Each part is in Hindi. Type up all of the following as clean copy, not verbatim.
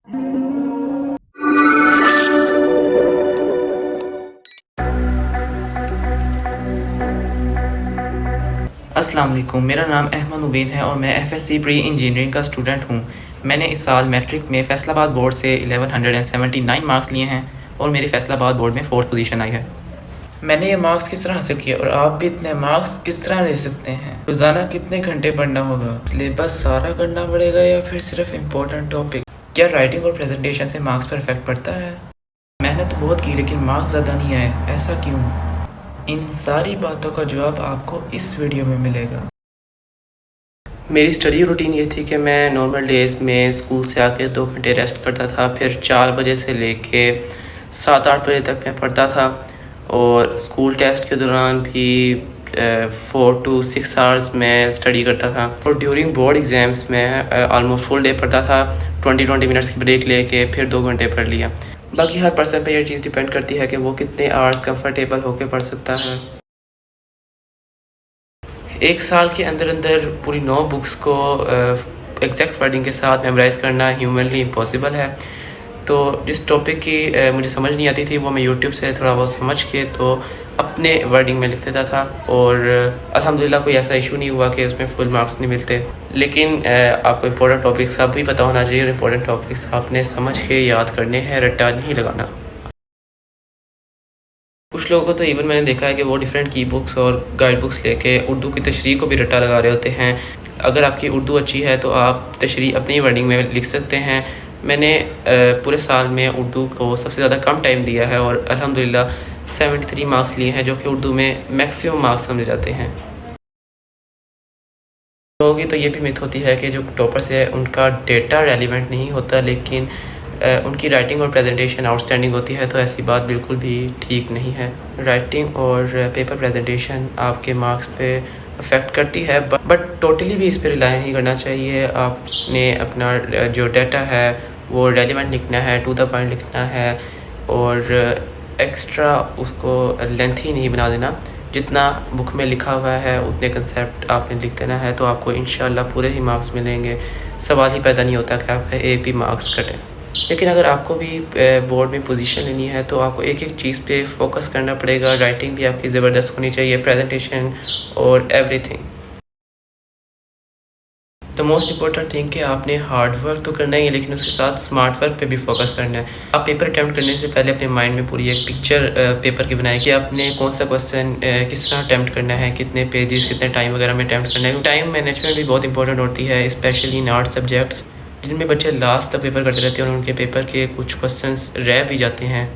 अस्सलाम वालेकुम, मेरा नाम अहमद उबैद है और मैं एफएससी प्री इंजीनियरिंग का स्टूडेंट हूँ। मैंने इस साल मैट्रिक में फैसलाबाद बोर्ड से 1179 मार्क्स लिए हैं और मेरी फैसलाबाद बोर्ड में 4th पोजीशन आई है। मैंने ये मार्क्स किस तरह हासिल किए और आप भी इतने मार्क्स किस तरह ले सकते हैं? रोज़ाना कितने घंटे पढ़ना होगा? सिलेबस सारा करना पड़ेगा या फिर सिर्फ इम्पोर्टेंट टॉपिक? क्या राइटिंग और प्रेजेंटेशन से मार्क्स पर इफेक्ट पड़ता है? मैंने तो बहुत की लेकिन मार्क्स ज़्यादा नहीं आए, ऐसा क्यों? इन सारी बातों का जवाब आपको इस वीडियो में मिलेगा। मेरी स्टडी रूटीन ये थी कि मैं नॉर्मल डेज़ में स्कूल से आके 2 घंटे रेस्ट करता था, फिर 4 बजे से लेके 7-8 बजे तक मैं पढ़ता था और स्कूल टेस्ट के दौरान भी 4 to 6 आवर्स मैं स्टडी करता था और ड्यूरिंग बोर्ड एग्ज़ाम्स में ऑलमोस्ट फुल डे पढ़ता था, 20 मिनट्स की ब्रेक लेके फिर 2 घंटे पढ़ लिया। बाकी हर पर्सन पे ये चीज़ डिपेंड करती है कि वो कितने आवर्स कंफर्टेबल होकर पढ़ सकता है। एक साल के अंदर अंदर पूरी 9 बुक्स को एग्जैक्ट वर्डिंग के साथ मेमोराइज़ करना ह्यूमनली इम्पॉसिबल है। तो जिस टॉपिक की मुझे समझ नहीं आती थी वो मैं यूट्यूब से थोड़ा बहुत समझ के तो अपने वर्डिंग में लिख देता था और अल्हम्दुलिल्लाह कोई ऐसा इशू नहीं हुआ कि उसमें फुल मार्क्स नहीं मिलते। लेकिन आपको इम्पोर्टेंट टॉपिक्स आप भी पता होना चाहिए और इम्पोर्टेंट टॉपिक्स आपने समझ के याद करने हैं, रट्टा नहीं लगाना। कुछ लोगों को तो इवन मैंने देखा है कि वो डिफरेंट की बुक्स और गाइड बुक्स लेके उर्दू की तशरीह को भी रट्टा लगा रहे होते हैं। अगर आपकी उर्दू अच्छी है तो आप तशरीह अपनी वर्डिंग में लिख सकते हैं। मैंने पूरे साल में उर्दू को सबसे ज़्यादा कम टाइम दिया है और अल्हम्दुलिल्लाह 73 मार्क्स लिए हैं, जो कि उर्दू में मैक्सिमम मार्क्स समझे जाते हैं। लोगों की तो ये भी मिथ होती है कि जो टॉपर्स है उनका डेटा रेलिवेंट नहीं होता, लेकिन उनकी राइटिंग और प्रेजेंटेशन आउटस्टैंडिंग होती है, तो ऐसी बात बिल्कुल भी ठीक नहीं है। राइटिंग और पेपर प्रेजेंटेशन आपके मार्क्स पे अफेक्ट करती है, बट टोटली भी इस पर रिलाई नहीं करना चाहिए। आपने अपना जो डाटा है वो रेलिवेंट लिखना है, टू द पॉइंट लिखना है और एक्स्ट्रा उसको लेंथी नहीं बना देना। जितना बुक में लिखा हुआ है उतने कंसेप्ट आपने लिख देना है, तो आपको इंशाल्लाह पूरे ही मार्क्स मिलेंगे। सवाल ही पैदा नहीं होता कि आपका एक भी मार्क्स कटे। लेकिन अगर आपको भी बोर्ड में पोजीशन लेनी है तो आपको एक एक चीज़ पे फोकस करना पड़ेगा। राइटिंग भी आपकी ज़बरदस्त होनी चाहिए, प्रेजेंटेशन और everything. The most important thing कि आपने हार्ड वर्क तो करना ही है, लेकिन उसके साथ स्मार्ट वर्क पे भी फोकस करना है। आप पेपर अटैम्प्ट करने से पहले अपने माइंड में पूरी एक पिक्चर पेपर की बनाएं कि आपने कौन सा क्वेश्चन किस तरह अटैम्प्ट करना है, कितने पेजेस, कितने टाइम वगैरह में अटैम्प्ट करना है। टाइम मैनेजमेंट भी बहुत इंपॉर्टेंट होती है, स्पेशली इन आर्ट सब्जेक्ट्स जिनमें बच्चे लास्ट तक पेपर करते रहते हैं और उनके पेपर के कुछ क्वेश्चंस रह भी जाते हैं।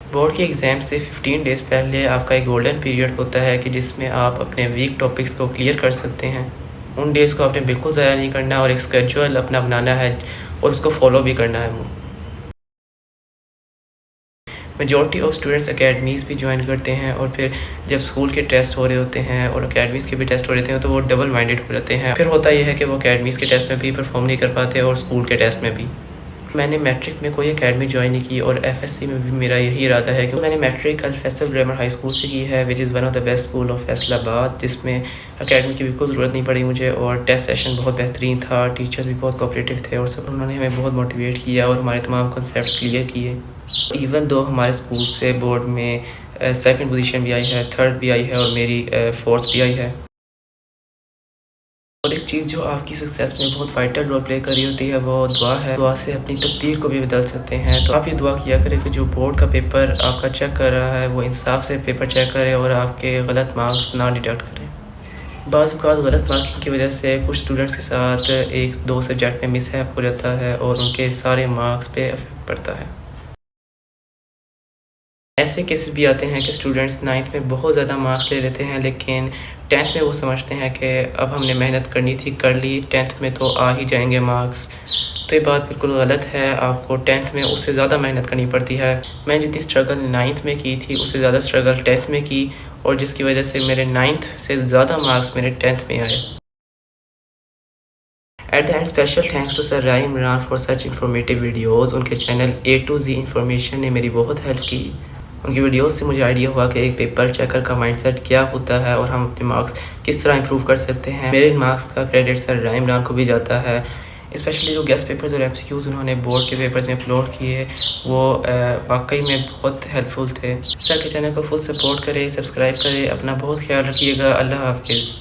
बोर्ड के एग्ज़ाम से 15 डेज़ पहले आपका एक गोल्डन पीरियड होता है कि जिसमें आप अपने वीक टॉपिक्स को क्लियर कर सकते हैं। उन डेज़ को आपने बिल्कुल ज़ाया नहीं करना और एक स्केड्यूल अपना बनाना है और उसको फॉलो भी करना है। मेजॉरिटी ऑफ स्टूडेंट्स अकेडमीज़ भी ज्वाइन करते हैं और फिर जब स्कूल के टेस्ट हो रहे होते हैं और अकेडमीज़ के भी टेस्ट हो रहे होते हैं तो वो डबल माइंडेड हो जाते हैं। फिर होता यह है कि वो अकेडमीज़ के टेस्ट में भी परफॉर्म नहीं कर पाते और स्कूल के टेस्ट में भी। मैंने मैट्रिक में कोई एकेडमी ज्वाइन नहीं की और एफएससी में भी मेरा यही इरादा है कि मैंने मैट्रिक अल फैसल ग्रामर हाई स्कूल से की है, which is one of the best school of Faisalabad, जिसमें एकेडमी की बिल्कुल ज़रूरत नहीं पड़ी मुझे और टेस्ट सेशन बहुत बेहतरीन था। टीचर्स भी बहुत कोऑपरेटिव थे और सब उन्होंने हमें बहुत मोटिवेट किया और हमारे तमाम कॉन्सेप्ट्स क्लियर किए। इवन दो हमारे स्कूल से बोर्ड में सेकंड पोजीशन भी आई है, थर्ड भी आई है और मेरी फोर्थ भी आई है। और एक चीज़ जो आपकी सक्सेस में बहुत वाइटल रोल प्ले कर रही होती है वो दुआ है। दुआ से अपनी तकदीर को भी बदल सकते हैं। तो आप ये दुआ किया करें कि जो बोर्ड का पेपर आपका चेक कर रहा है वो इंसाफ से पेपर चेक करे और आपके गलत मार्क्स ना डिडक्ट करे। बाज़ औक़ात गलत मार्किंग की वजह से कुछ स्टूडेंट्स के साथ 1-2 सब्जेक्ट में मिसहैप हो जाता है और उनके सारे मार्क्स पे इफेक्ट पड़ता है। ऐसे केसेस भी आते हैं कि स्टूडेंट्स 9th में बहुत ज़्यादा मार्क्स ले लेते हैं, लेकिन 10th में वो समझते हैं कि अब हमने मेहनत करनी थी, कर ली, 10th में तो आ ही जाएंगे मार्क्स। तो ये बात बिल्कुल गलत है। आपको 10th में उससे ज़्यादा मेहनत करनी पड़ती है। मैं जितनी स्ट्रगल 9th में की थी उससे ज़्यादा स्ट्रगल 10th में की और जिसकी वजह से मेरे 9th से ज़्यादा मार्क्स मेरे 10th में आए। At the end special thanks to sir Raim Imran for such informative videos. उनके channel A to Z information ने मेरी बहुत हेल्प की। उनकी वीडियोस से मुझे आइडिया हुआ कि एक पेपर चेकर का माइंडसेट क्या होता है और हम अपने मार्क्स किस तरह इंप्रूव कर सकते हैं। मेरे मार्क्स का क्रेडिट सर राइम इमरान को भी जाता है। स्पेशली जो गेस्ट पेपर्स और MCQs उन्होंने बोर्ड के पेपर्स में अपलोड किए वो वाकई में बहुत हेल्पफुल थे। सर के चैनल को फुल सपोर्ट करें, सब्सक्राइब करें, अपना बहुत ख्याल रखिएगा। अल्लाह हाफिज़।